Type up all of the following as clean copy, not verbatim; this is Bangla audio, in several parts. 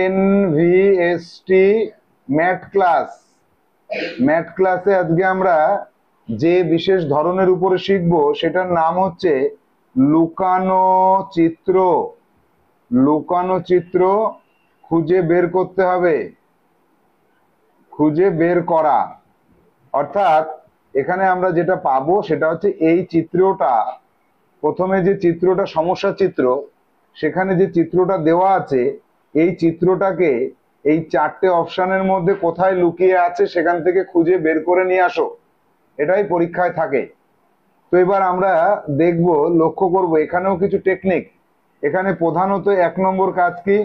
JNVST math class. ম্যাথ ক্লাসে আজকে আমরা যে বিশেষ ধরনের উপরে শিখবো সেটার নাম হচ্ছে লুকানো চিত্র। লুকানো চিত্র খুঁজে বের করতে হবে, খুঁজে বের করা। অর্থাৎ এখানে আমরা যেটা পাবো সেটা হচ্ছে এই চিত্রটা, প্রথমে যে চিত্রটা সমস্যা চিত্র, সেখানে যে চিত্রটা দেওয়া আছে এই চিত্রটাকে এই চারটে অপশনের মধ্যে কোথায় লুকিয়ে আছে সেখান থেকে খুঁজে বের করে নিয়ে আসো, এটাই পরীক্ষায় থাকে। তো এবার আমরা দেখব, লক্ষ্য করব এখানেও কিছু টেকনিক। এখানে প্রধানত 1 নম্বর কাজ কি,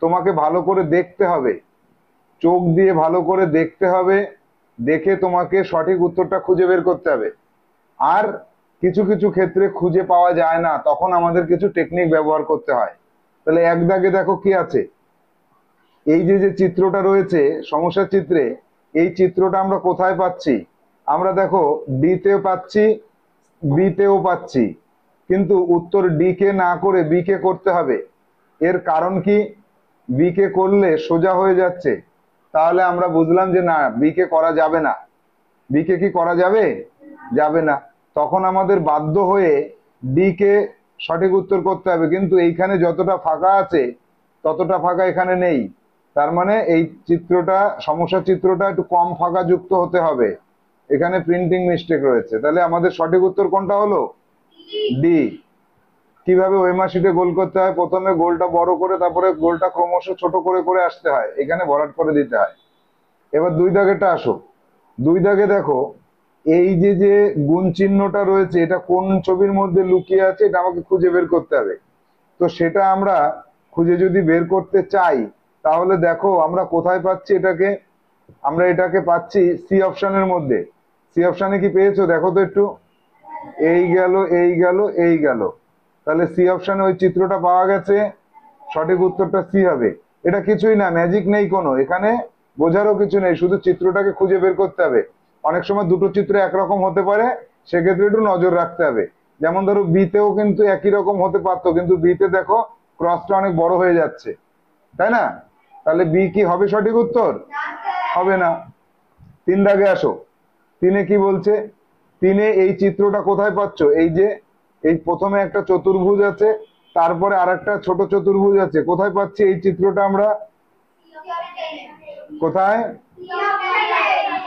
তোমাকে ভালো করে দেখতে হবে, চোখ দিয়ে ভালো করে দেখতে হবে, দেখে তোমাকে সঠিক উত্তরটা খুঁজে বের করতে হবে। আর কিছু কিছু ক্ষেত্রে খুঁজে পাওয়া যায় না, তখন আমাদের কিছু টেকনিক ব্যবহার করতে হয়। তাহলে 1 দাগে দেখো কি আছে, এই যে যে চিত্রটা রয়েছে সমস্যা চিত্রে, এই চিত্রটা আমরা কোথায় পাচ্ছি? আমরা দেখো ডি তেও পাচ্ছি, বি তেও পাচ্ছি, কিন্তু উত্তর ডি কে না করে বি কে করতে হবে। এর কারণ কি? বি কে করলে সোজা হয়ে যাচ্ছে, তাহলে আমরা বুঝলাম যে না, বি কে করা যাবে না। বি কে কি করা যাবে? যাবে না। তখন আমাদের বাধ্য হয়ে ডি কে সঠিক উত্তর করতে হবে, কিন্তু এইখানে যতটা ফাঁকা আছে ততটা ফাঁকা এখানে নেই। তার মানে এই চিত্রটা, সমস্যা চিত্রটা একটু কম ফাঁকা যুক্ত হতে হবে, এখানে প্রিন্টিং মিস্টেক রয়েছে। তাহলে আমাদের সঠিক উত্তর কোনটা হলো? ডি। কিভাবে ওয়েমা শিটে গোল করতে হয়, প্রথমে গোলটা বড় করে তারপরে গোলটা ক্রমশ ছোট করে করে আসতে হয়, এখানে ভরাট করে দিতে হয়। এবার 2 দাগেরটা আসো। 2 দাগে দেখো এই যে যে গুণ চিহ্নটা রয়েছে এটা কোন ছবির মধ্যে লুকিয়ে আছে, এটা আমাকে খুঁজে বের করতে হবে। তো সেটা আমরা খুঁজে যদি বের করতে চাই, তাহলে দেখো আমরা কোথায় পাচ্ছি এটাকে, আমরা এটাকে পাচ্ছি সি অপশনের মধ্যে। সি অপশনে কি পেয়েছো দেখো তো একটু, এই গেল এই গেল এই গেল, তাহলে সি অপশনে ওই চিত্রটা পাওয়া গেছে, সঠিক উত্তরটা সি হবে। এটা কিছুই না, ম্যাজিক নেই কোনো এখানে, বোঝারও কিছু নেই, শুধু চিত্রটাকে খুঁজে বের করতে হবে। অনেক সময় দুটো চিত্র একরকম হতে পারে, সেক্ষেত্রে একটু নজর রাখতে হবে। যেমন ধরো বিতেও কিন্তু একই রকম হতে পারতো, কিন্তু বিতে দেখো ক্রসটা অনেক বড় হয়ে যাচ্ছে, তাই না? তাহলে বি কি হবে সঠিক উত্তর? হবে না। 3 দাগে আসো। 3-এ কি বলছে? 3-এ এই চিত্রটা কোথায় পাচ্ছ? এই যে এই প্রথমে একটা চতুর্ভুজ আছে, তারপরে আর একটা ছোট চতুর্ভুজ আছে, কোথায় পাচ্ছি এই চিত্রটা আমরা? কোথায়?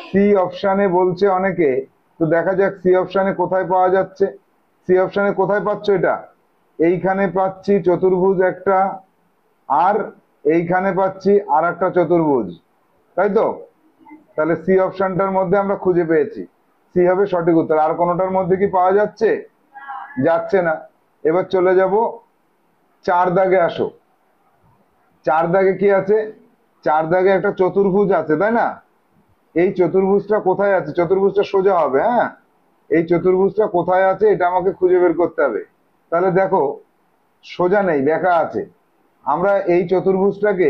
সি অপশানে বলছে অনেকে, তো দেখা যাক সি অপশানে কোথায় পাওয়া যাচ্ছে। সি অপশানে কোথায় পাচ্ছ এটা? এইখানে পাচ্ছি চতুর্ভুজ একটা, আর এইখানে পাচ্ছি আর একটা চতুর্ভুজ, তাই তো? তাহলে সি অপশনটার মধ্যে আমরা খুঁজে পেয়েছি, সি হবে সঠিক উত্তর। আর কোনোটার মধ্যে কি পাওয়া যাচ্ছে? যাচ্ছে না। এবার চলে যাব 4 দাগে আসো। 4 দাগে কি আছে? 4 দাগে একটা চতুর্ভুজ আছে, তাই না? এই চতুর্ভুজটা কোথায় আছে? চতুর্ভুজটা সোজা হবে, হ্যাঁ, এই চতুর্ভুজটা কোথায় আছে এটা আমাকে খুঁজে বের করতে হবে। তাহলে দেখো সোজা নেই, বেঁকা আছে। আমরা এই চতুর্ভুজটাকে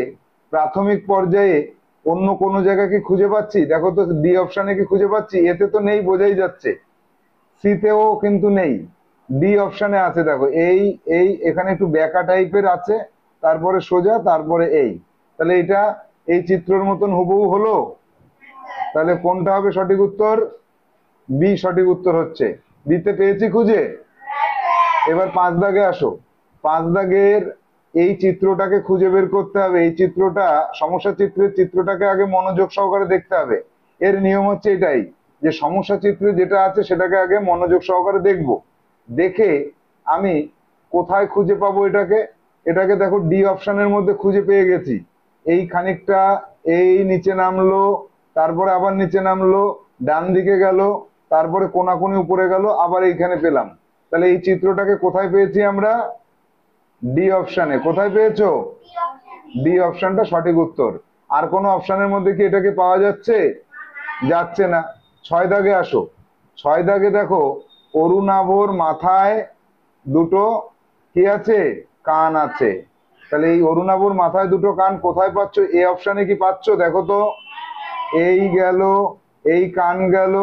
প্রাথমিক পর্যায়ে অন্য কোনো জায়গায় কি খুঁজে পাচ্ছি? দেখো তো ডি অপশনে কি খুঁজে পাচ্ছি? এতে তো নেই, বোঝাই যাচ্ছে। সিতেও কিন্তু নেই, ডি অপশনে আছে। দেখো এই এই এখানে একটু বেঁকা টাইপের আছে, তারপরে সোজা, তারপরে এই। তাহলে এটা এই চিত্রের মতন হুবহু হলো। তাহলে কোনটা হবে সঠিক উত্তর? বি সঠিক উত্তর হচ্ছে। বিতে পেয়েছি খুঁজে। এবার 5 দাগে আসো। 5 দাগের এই চিত্রটাকে খুঁজে বের করতে হবে। এই চিত্রটা, সমস্যা চিত্রের চিত্রটাকে আগে মনোযোগ সহকারে দেখতে হবে। এর নিয়ম হচ্ছে এটাই, যে সমস্যা চিত্রে যেটা আছে সেটাকে আগে মনোযোগ সহকারে দেখব, দেখে আমি কোথায় খুঁজে পাবো এটাকে। এটাকে দেখো ডি অপশনের মধ্যে খুঁজে পেয়ে গেছি। এই খানিকটা এই নিচে নামলো, তারপরে আবার নিচে নামলো, ডান দিকে গেল, তারপরে কোনাকুনি উপরে গেল, আবার এইখানে পেলাম। তাহলে এই চিত্রটাকে কোথায় পেয়েছি আমরা? ডি অপশনে। কোথায় পেয়েছো? ডি অপশনটা সঠিক উত্তর। আর কোন অপশনের মধ্যে কি এটাকে পাওয়া যাচ্ছে? যাচ্ছে না। 6 দাগে আসো। 6 দাগে দেখো অরুণাভর মাথায় দুটো কি আছে? কান আছে। তাহলে এই অরুণাভর মাথায় দুটো কান কোথায় পাচ্ছ? এ অপশনে কি পাচ্ছ? দেখো তো, এই গেল, এই কান গেল।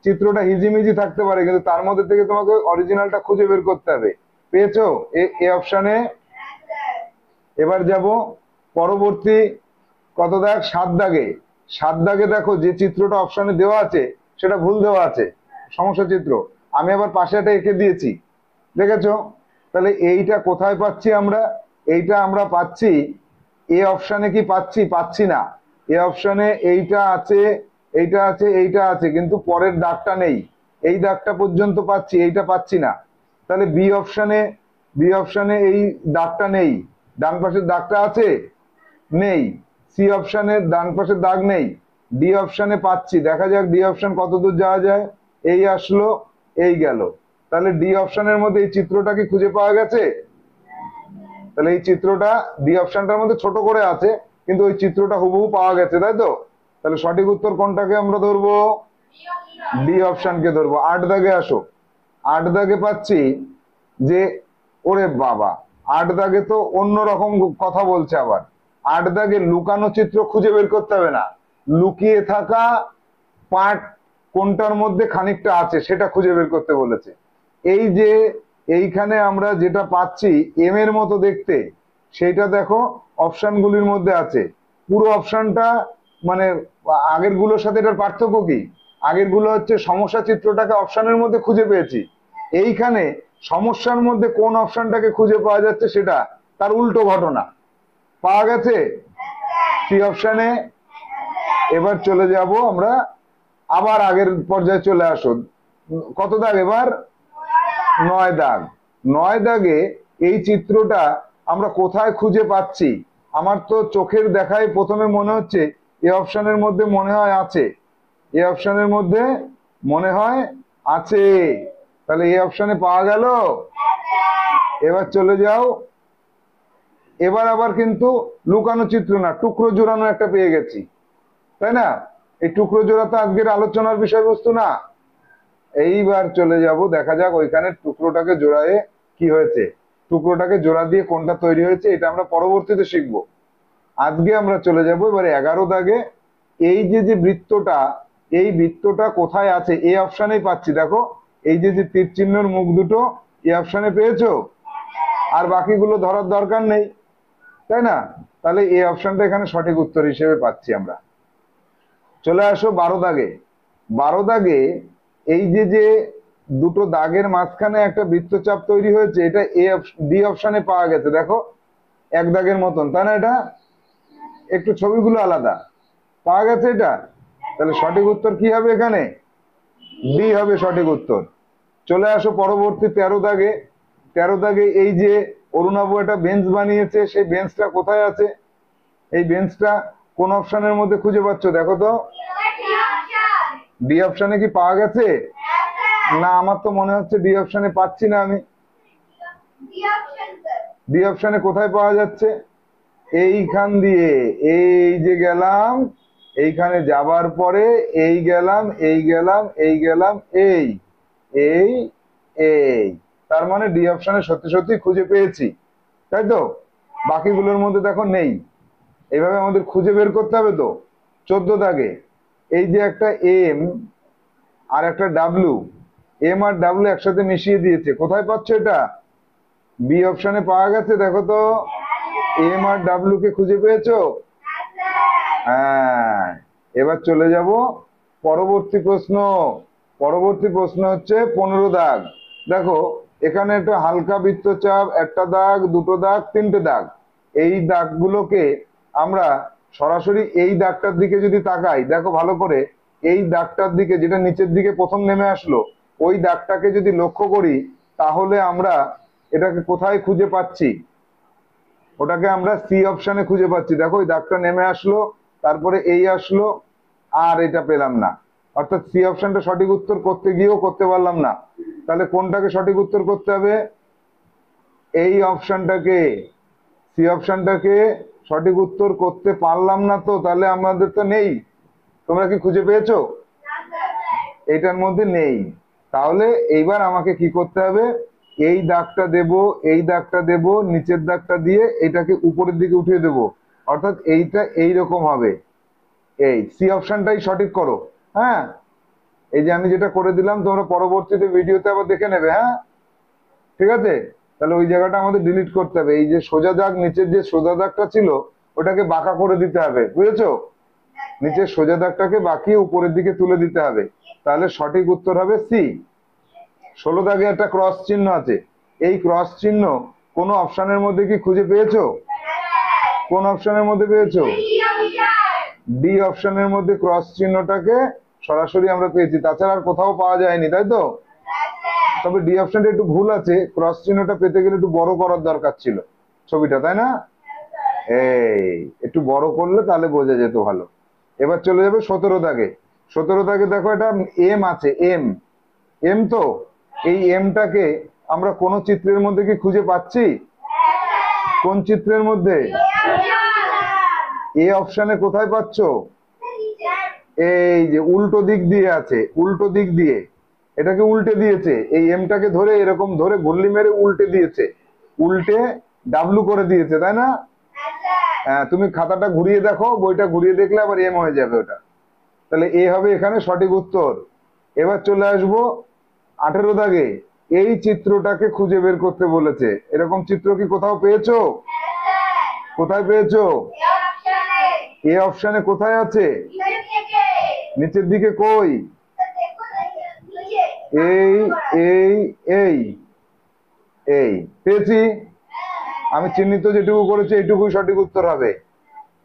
চিত্রটা হিজিমিজি থাকতে পারে, কিন্তু তার মধ্যে থেকে তোমাকে অরিজিনালটা খুঁজে বের করতে হবে। পেয়েছো এ অপশনে? এবার যাব পরবর্তী কত দাগ? 7 দাগে। 7 দাগে দেখো যে চিত্রটা অপশনে দেওয়া আছে সেটা ভুল দেওয়া আছে, সমস্যা চিত্র। আমি আবার পাশে একটা এঁকে দিয়েছি, দেখেছো? তাহলে এইটা কোথায় পাচ্ছি আমরা? এইটা আমরা পাচ্ছি এ অপশনে। কি পাচ্ছি? পাচ্ছি না। এ অপশনে এইটা আছে, এইটা আছে, এইটা আছে, কিন্তু পরের দাগটা নেই। এই দাগটা পর্যন্ত পাচ্ছি, এইটা পাচ্ছি না। তাহলে বি অপশনে এই দাগটা নেই। ডান পাশের দাগটা আছে? নেই। সি অপশনে ডান পাশের দাগ নেই। ডি অপশনে পাচ্ছি, দেখা যাক ডি অপশন কত দূর যাওয়া যায়। এই আসলো, এই গেল। তাহলে ডি অপশনের মধ্যে এই চিত্রটা কি খুঁজে পাওয়া গেছে? তাহলে এই চিত্রটা ডি অপশনটার মধ্যে ছোট করে আছে, কিন্তু ওই চিত্রটা হুবহু পাওয়া গেছে, তাই তো? তাহলে সঠিক উত্তর কোনটাকে আমরা ধরবো? ডি অপশনকে ধরবো। 8 দাগে আসো। 8 দাগে পাচ্ছি যে, ওরে বাবা, 8 দাগে তো অন্যরকম কথা বলছে আবার। 8 দাগে লুকানো চিত্র খুঁজে বের করতে হবে না, লুকিয়ে থাকা পার্ট কোনটার মধ্যে খানিকটা আছে সেটা খুঁজে বের করতে বলেছে। এই যে এইখানে আমরা যেটা পাচ্ছি এম এর মতো দেখতে, সেইটা দেখো অপশনগুলির মধ্যে আছে। পুরো অপশনটা মানে আগের গুলোর সাথে এটার পার্থক্য কি? আগের গুলো হচ্ছে সমস্যা চিত্রটাকে অপশনের মধ্যে খুঁজে পেয়েছি, এইখানে সমস্যার মধ্যে কোন অপশনটাকে খুঁজে পাওয়া যাচ্ছে সেটা তার উল্টো ঘটনা। পাওয়া গেছে সি অপশনে। এবার চলে যাব আমরা, আবার আগের পর্যায়ে চলে আসুন। কত দাগ এবার? 9 দাগ। 9 দাগে এই চিত্রটা আমরা কোথায় খুঁজে পাচ্ছি? আমার তো চোখের দেখায় প্রথমে মনে হচ্ছে এ অপশনের মধ্যে মনে হয় আছে, এ অপশনের মধ্যে মনে হয় আছে। তাহলে এই অপশনে পাওয়া গেল। এবার চলে যাও। এবার আবার কিন্তু লুকানো চিত্র না, টুকরো জোড়ানো একটা পেয়ে গেছি, তাই না? এই টুকরো জোড়া তো আজকের আলোচনার বিষয়বস্তু না। এইবার চলে যাব, দেখা যাক ওইখানে টুকরোটাকে জোড়ায় কি হয়েছে। টুকরোটাকে জোড়া দিয়ে কোনটা তৈরি হয়েছে এটা আমরা পরবর্তীতে শিখব। আজকে আমরা চলে যাব এবারে 11 দাগে। এই যে যে বৃত্তটা, এই বৃত্তটা কোথায় আছে? এই অপশনেই পাচ্ছি, দেখো এই যে যে তীর চিহ্নের মুখ দুটো এই অপশনে পেয়েছো, আর বাকিগুলো ধরার দরকার নেই, তাই না? তাহলে এই অপশনটা এখানে সঠিক উত্তর হিসেবে পাচ্ছি আমরা। চলে আসো 12 দাগে। 12 দাগে এই যে যে দুটো দাগের মাঝখানে একটা বৃত্তচাপ তৈরি হয়েছে, এটা এ ডি অপশনে পাওয়া গেছে, দেখো এক দাগের মতন, তাই না? এটা একটু ছবিগুলো আলাদা, পাওয়া গেছে এটা। তাহলে সঠিক উত্তর কি হবে এখানে? ডি হবে সঠিক উত্তর। চলে আসো পরবর্তী 13 দাগে। 13 দাগে এই যে অরুণাবু একটা বেঞ্চ বানিয়েছে, সেই বেঞ্চটা কোথায় আছে? এই বেঞ্চটা কোন অপশনের মধ্যে খুঁজে পাচ্ছ? দেখো তো, ডি অপশনে কি পাওয়া গেছে? না, আমার তো মনে হচ্ছে ডি অপশনে পাচ্ছি না আমি। ডি অপশনে কোথায় পাওয়া যাচ্ছে? এইখান দিয়ে এই যে গেলাম, এইখানে যাবার পরে এই গেলাম, এই গেলাম, এই গেলাম, এই এই এই, তার মানে ডি অপশনে সত্যি সত্যি খুঁজে পেয়েছি, তাই তো? বাকিগুলোর মধ্যে দেখো নেই। এইভাবে আমাদের খুঁজে বের করতে হবে তো। 14 দাগে এই যে একটা এম আর একটা ডাব্লু, এম আর ডাব্লু একসাথে মিশিয়ে দিয়েছে, কোথায় পাচ্ছ এটা? বি অপশনে পাওয়া গেছে, দেখো তো এম আর ডাব্লু কে খুঁজে পেয়েছো? হ্যাঁ। এবার চলে যাব পরবর্তী প্রশ্ন। পরবর্তী প্রশ্ন হচ্ছে 15 দাগ। দেখো এখানে একটা হালকা বৃত্তচাপ, একটা দাগ, দুটো দাগ, তিনটে দাগ। এই দাগগুলোকে আমরা সরাসরি এই দাগটার দিকে যদি তাকাই, দেখো ভালো করে, এই দাগটার দিকে যেটা নিচের দিকে প্রথম নেমে আসলো, ওই দাগটাকে যদি লক্ষ্য করি তাহলে আমরা এটাকে কোথায় খুঁজে পাচ্ছি? ওটাকে আমরা সি অপশনে খুঁজে পাচ্ছি। দেখো ওই দাগটা নেমে আসলো, তারপরে এই আসলো, আর এটা পেলাম না, অর্থাৎ সি অপশনটা সঠিক উত্তর করতে গিয়েও করতে পারলাম না। তাহলে কোনটাকে সঠিক উত্তর করতে হবে? এই অপশনটাকে, সি অপশনটাকে সঠিক উত্তর করতে পারলাম না তো, তাহলে আমাদের তো নেই। তোমরা কি খুঁজে পেয়েছো? এইটার মধ্যে নেই। তাহলে এইবার আমাকে কি করতে হবে? এই দাগটা দেব, এই দাগটা দেব, নিচের দাগটা দিয়ে এটাকে উপরের দিকে উঠিয়ে দেব, অর্থাৎ এইটা এইরকম হবে। এই সি অপশনটাই সঠিক করো। হ্যাঁ, এই যে আমি যেটা করে দিলাম তোমরা পরবর্তীতে ভিডিওতে আবার দেখে নেবে। হ্যাঁ, ঠিক আছে? তাহলে ওই জায়গাটা আমাদের ডিলিট করতে হবে। এই যে সোজা দাগ, নিচের যে সোজা দাগটা ছিল ওটাকে বাঁকা করে দিতে হবে, বুঝেছো? নিচের সোজা দাগটাকে বাঁকিয়ে উপরের দিকে তুলে দিতে হবে, তাহলে সঠিক উত্তর হবে সি। 16 দাগে একটা ক্রস চিহ্ন আছে, এই ক্রস চিহ্ন কোন অপশনের মধ্যে কি খুঁজে পেয়েছো? কোন অপশনের মধ্যে পেয়েছো? ডি অপশনের মধ্যে ক্রস চিহ্নটাকে সরাসরি আমরা পেয়েছি, তাছাড়া আর কোথাও পাওয়া যায়নি, তাই তো? তবে ডি অপশনটা একটু ভুল আছে, ক্রস চিহ্নটা পেতে গেলে একটু বড় করার দরকার ছিল ছবিটা, তাই না? এই একটু বড় করলে তাহলে বোঝা যেত ভালো। এবার চলে যাবে 17 দাগে। 17 দাগে দেখো এটা এম আছে, এম। এম তো, এই এমটাকে আমরা কোন চিত্রের মধ্যে কি খুঁজে পাচ্ছি? কোন চিত্রের মধ্যে? এ অপশনে কোথায় পাচ্ছ? এই যে উল্টো দিক দিয়ে আছে, উল্টো দিক দিয়ে এটাকে উল্টে দিয়েছে, এই এমটাকে ধরে এরকম ধরে ঘুরলি মেরে উল্টে দিয়েছে, উল্টে ডাব্লু করে দিয়েছে, তাই না? হ্যাঁ, তুমি খাতাটা ঘুরিয়ে দেখো, বইটা ঘুরিয়ে দেখলে আবার এম হয়ে যাবে ওটা, তাহলে এ হবে এখানে সঠিক উত্তর। এবার চলে আসবো 18 দাগে। এই চিত্রটাকে খুঁজে বের করতে বলেছে, এরকম চিত্র কি কোথাও পেয়েছো? কোথায় পেয়েছো? এ অপশনে কোথায় আছে? নিচের দিকে কই? এই এই এই এই পেয়েছি আমি, চিহ্নিত যেটুকু করেছি এইটুকুই সঠিক উত্তর হবে।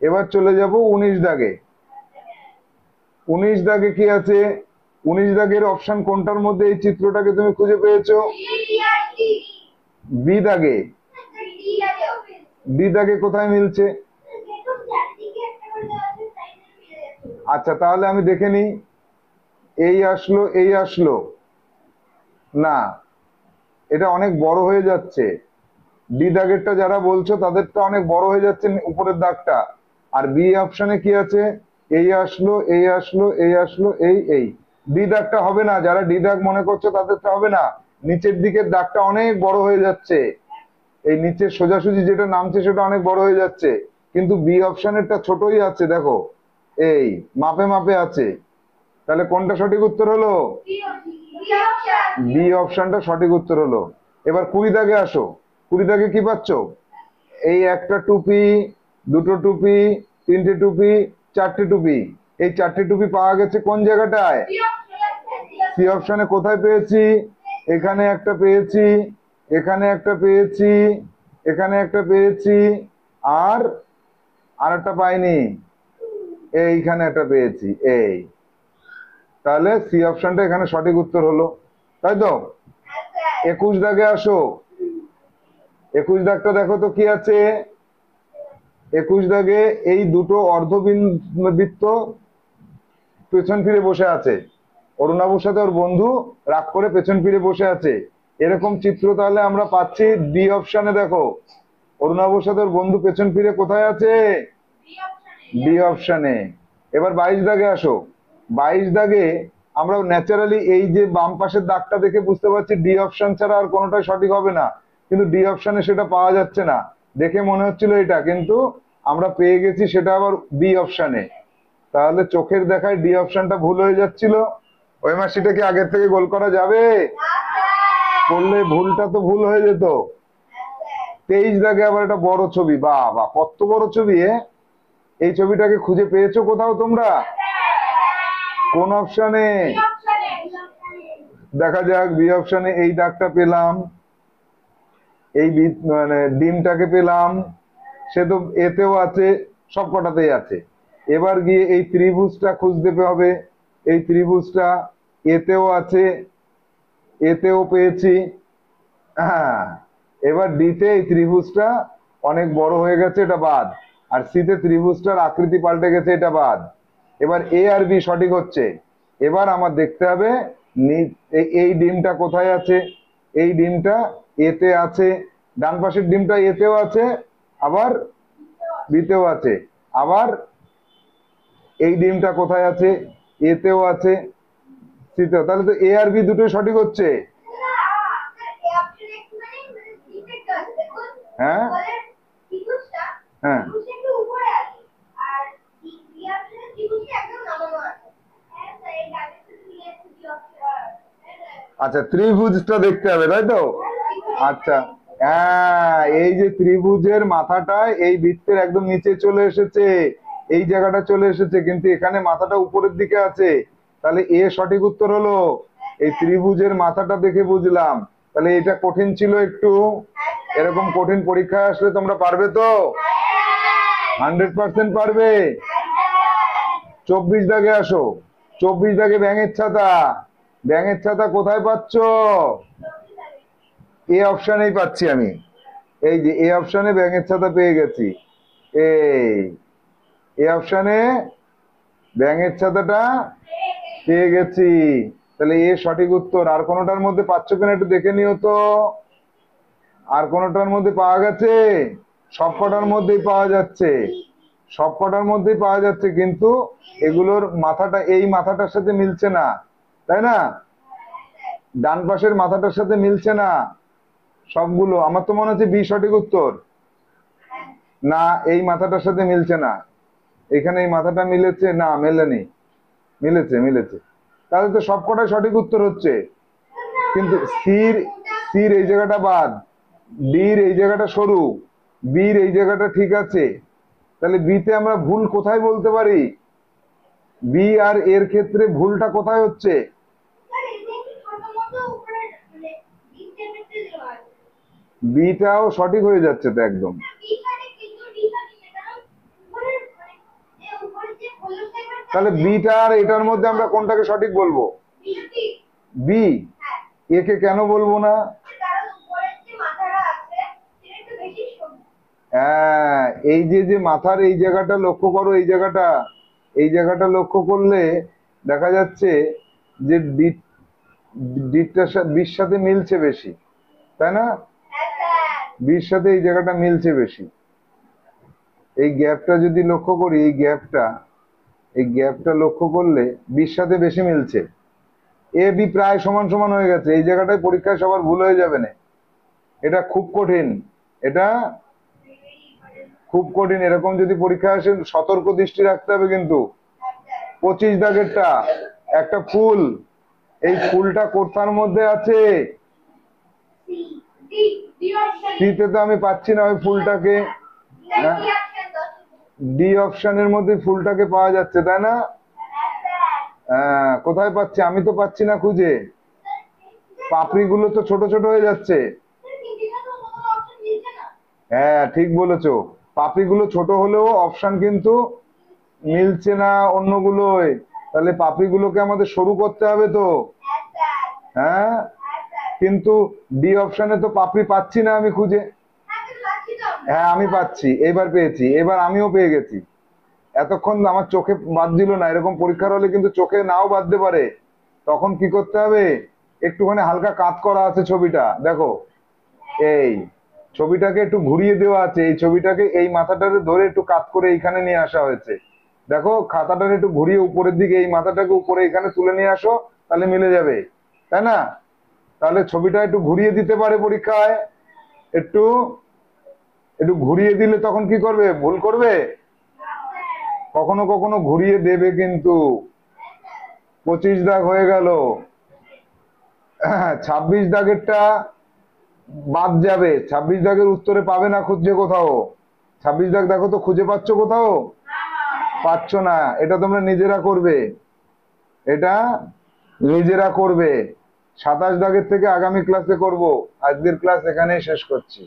এবার চলে যাব 19 দাগে। 19 দাগে কি আছে? 19 দাগের অপশন কোনটার মধ্যে এই চিত্রটাকে তুমি খুঁজে পেয়েছো? বি দাগে। ডি দাগে কোথায় মিলছে? আচ্ছা, তাহলে আমি দেখে নিই, এই আসলো, এই আসলো না, এটা অনেক বড় হয়ে যাচ্ছে। ডি দাগেরটা যারা বলছো তাদেরটা অনেক বড় হয়ে যাচ্ছে উপরের দাগটা। আর বি অপশনে কি আছে? এই আসলো, এই আসলো, এই আসলো, এই ডি দাগটা হবে না, যারা ডি দাগ মনে করছো তাদেরটা হবে না, নিচের দিকের দাগটা অনেক বড় হয়ে যাচ্ছে, এই নিচের সোজাসুজি যেটা নামছে সেটা অনেক বড় হয়ে যাচ্ছে, কিন্তু বি অপশনেরটা ছোটই আছে, দেখো এই মাপে মাপে আছে। তাহলে কোনটা সঠিক উত্তর হলো? বি অপশনটা সঠিক উত্তর হলো। এবার 20 দাগে আসো। 20 দাগে কি পাচ্ছ? এই একটা টুপি, দুটো টুপি, তিনটে টুপি, চারটে টুপি, এই চারটে টুপি পাওয়া গেছে কোন জায়গাটায়? সি অপশনে কোথায় পেয়েছি? এখানে একটা পেয়েছি, এখানে একটা পেয়েছি, এখানে একটা পেয়েছি, আর আরেকটা পাইনি, এইখানে একটা পেয়েছি, এই। তাহলে সি অপশনটা এখানে সঠিক উত্তর হলো, তাই তো? 21 দাগে আসো। 21 দাগটা দেখো তো কি আছে? 21 দাগে এই দুটো অর্ধবৃত্ত পেছন ফিরে বসে আছে, অরুণাবুর সাথে ওর বন্ধু রাগ করে পেছন ফিরে বসে আছে, এরকম চিত্র তাহলে আমরা পাচ্ছি ডি অপশনে। দেখো অরুণাবুর সাথে ওর বন্ধু পেছন ফিরে কোথায় আছে? ডি অপশনে। এবার 22 দাগে আসো। 22 দাগে আমরা ন্যাচারালি এই যে বাম পাশের দাগটা দেখে বুঝতে পারছি ডি অপশন ছাড়া আর কোনোটাই সঠিক হবে না, কিন্তু ডি অপশনে সেটা পাওয়া যাচ্ছে না, দেখে মনে হচ্ছিল এটা, কিন্তু আমরা পেয়ে গেছি সেটা আবার বি অপশনে। তাহলে চোখের দেখায় ডি অপশনটা ভুল হয়ে যাচ্ছিল। ওই মাসিটা কি আগের থেকে গোল করা যাবে? করলে ভুলটা তো ভুল হয়ে যেত। 23 দাগে আবার একটা বড় ছবি, বাহ বাহ কত বড় ছবি! এই ছবিটাকে খুঁজে পেয়েছো কোথাও তোমরা? কোন অপশনে? দেখা যাক, বি অপশনে এই দাগটা পেলাম, এই মানে ডিমটাকে পেলাম, সে তো এতেও আছে, সব কটাতেই আছে। এবার গিয়ে এই ত্রিভুজটা খুঁজতে হবে, এই ত্রিভুজটা এতেও আছে, এতেও পেয়েছি। হ্যাঁ, এবার ডিতে এই ত্রিভুজটা অনেক বড় হয়ে গেছে, এটা বাদ, আর সিতে ত্রিভুজটার আকৃতি পাল্টে গেছে, এটা বাদ। এবার এ আর বি সঠিক হচ্ছে। এবার আমার দেখতে হবে এই ডিমটা কোথায় আছে? এই ডিমটা এতে আছে, ডান পাশের ডিমটা এতেও আছে, আবার বিতেও আছে, আবার এই ডিমটা কোথায় আছে? এতেও আছে, সিতেও। তাহলে তো এ আর বি দুটোই সঠিক হচ্ছে। হ্যাঁ হ্যাঁ, আচ্ছা ত্রিভুজটা দেখতে হবে, তাই তো? আচ্ছা, হ্যাঁ, এই যে ত্রিভুজের মাথাটা এই বৃত্তের একদম নিচে চলে এসেছে, এই জায়গাটা চলে এসেছে, কিন্তু এখানে মাথাটা উপরের দিকে আছে। তাহলে এ সঠিক উত্তর হলো। এই ত্রিভুজের মাথাটা দেখে বুঝলাম। তাহলে এটা কঠিন ছিল একটু। এরকম কঠিন পরীক্ষায় আসলে তোমরা পারবে তো? 100% পারবে। 24 দাগে আসো। 24 দাগে ব্যাঙের ছাতা। ব্যাঙের ছাতা কোথায় পাচ্ছ? এ অপশনেই পাচ্ছি আমি। এই যে এ অপশনে ব্যাঙের ছাতা পেয়ে গেছি। এই এ অপশনে ব্যাঙের ছাতাটা পেয়ে গেছি। তাহলে এ সঠিক উত্তর। আর কোনোটার মধ্যে পাচ্ছ কিনা একটু দেখে নিও তো। আর কোনোটার মধ্যে পাওয়া গেছে? সবকটার মধ্যেই পাওয়া যাচ্ছে। সবকটার মধ্যেই পাওয়া যাচ্ছে, কিন্তু এগুলোর মাথাটা এই মাথাটার সাথে মিলছে না, তাই না? ডান পাশের মাথাটার সাথে মিলছে না সবগুলো। আমার তো মনে হচ্ছে বি সঠিক উত্তর। না, এই মাথাটার সাথে মিলছে না। এখানে এই মাথাটা মিলেছে না, মেলেনি। মিলেছে, মিলেছে। তাহলে তো সবকটাই সঠিক উত্তর হচ্ছে। কিন্তু সির সির এই জায়গাটা বাদ, ডির এই জায়গাটা সরু, বির এই জায়গাটা ঠিক আছে। তাহলে বিতে আমরা ভুল কোথায় বলতে পারি? বি আর এর ক্ষেত্রে ভুলটা কোথায় হচ্ছে? বিটাও সঠিক হয়ে যাচ্ছে তো একদম। তাহলে বিটা আর এটার মধ্যে আমরা কোনটাকে সঠিক বলবো? বি। একে কেন বলবো না? হ্যাঁ, এই যে যে মাথার এই জায়গাটা লক্ষ্য করো, এই জায়গাটা, এই জায়গাটা লক্ষ্য করলে দেখা যাচ্ছে যে ডিটটা বির সাথে মিলছে বেশি, তাই না? বির সাথে এই জায়গাটা মিলছে বেশি। এই গ্যাপটা যদি লক্ষ্য করি, এই গ্যাপটা লক্ষ্য করলে বির সাথে বেশি মিলছে। এ বি প্রায় সমান সমান হয়ে গেছে। এই জায়গাটায় পরীক্ষায় সবার ভুল হয়ে যাবে না। এটা খুব কঠিন। এটা খুব কঠিন। এরকম যদি পরীক্ষা আসে সতর্ক দৃষ্টি রাখতে হবে কিন্তু। 25 দাগেরটা একটা ফুল, এই ফুলটা কোথার মধ্যে আছে? সিতে তো আমি পাচ্ছি না ওই ফুলটাকে। ডি অপশনের মধ্যে ফুলটাকে পাওয়া যাচ্ছে, তাই না? হ্যাঁ, কোথায় পাচ্ছি? আমি তো পাচ্ছি না খুঁজে। পাপড়িগুলো তো ছোট ছোট হয়ে যাচ্ছে। হ্যাঁ, ঠিক বলেছো। পাপড়িগুলো ছোট হলেও অপশন কিন্তু মিলছে না অন্যগুলোয়। তাহলে পাপড়িগুলোকে আমাদের সরু করতে হবে তো। হ্যাঁ, কিন্তু ডি অপশনে তো পাপড়ি পাচ্ছি না আমি খুঁজে। হ্যাঁ, আমি পাচ্ছি, এবার পেয়েছি, এবার আমিও পেয়ে গেছি। এতক্ষণ আমার চোখে বাজছিল না। এরকম পরীক্ষার হলে কিন্তু চোখে নাও বাজতে পারে। তখন কি করতে হবে? একটুখানি হালকা কাত করা আছে ছবিটা, দেখো। এই ছবিটাকে একটু ঘুরিয়ে দেওয়া আছে। এই ছবিটাকে এই মাথাটাকে ধরে একটু কাত করে এইখানে নিয়ে আসা হয়েছে। দেখো, খাতাটাকে একটু ঘুরিয়ে উপরের দিকে এই মাথাটাকে উপরে এখানে তুলে নিয়ে আসো, তাহলে মিলে যাবে, তাই না? তাহলে ছবিটা একটু ঘুরিয়ে দিতে পারে পরীক্ষায়। একটু একটু ঘুরিয়ে দিলে তখন কি করবে? ভুল করবে? কখনো কখনো ঘুরিয়ে দেবে কিন্তু। 25 দাগ হয়ে গেল। 26 দাগেরটা বাদ যাবে। 26 দাগের উত্তরে পাবে না খুঁজে কোথাও। 26 দাগ দেখো তো, খুঁজে পাচ্ছ কোথাও? পাচ্ছ না। এটা তোমরা নিজেরা করবে, এটা নিজেরা করবে। 27 দাগের থেকে আগামী ক্লাসে করব। আজকের ক্লাস এখানেই শেষ করছি।